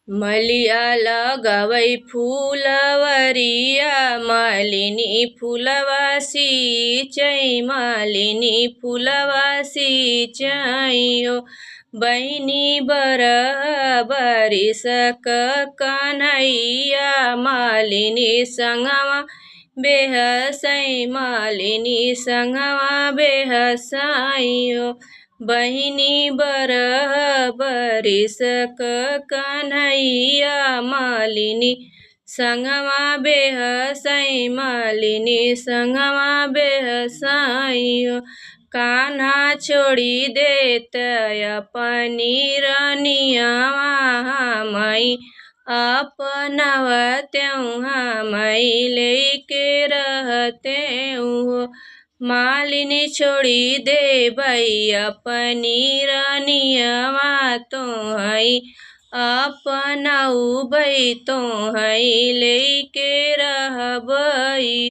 मलिया लगावै फुलवरिया मालिनी फुलवा सिंचै मालिनी फुलवा सिंचैयो बहिनी बरिसक कन्हैया मालिनी संगवा बेहसै मालिनी संगवा बेहसैयो बहिनी बरिसक कन्हैया मालिनी संगवा बेहसै मालिनी संगवा बेहसैयो कान्हा छोड़ी देत अपनी रनियावा हमई अपनवत्यूँ हमई लेके रहत्यूँ मालिनी छोड़ी देबै अपनी रनियावा तोहई अपनउबै तोहई लेके रहबै।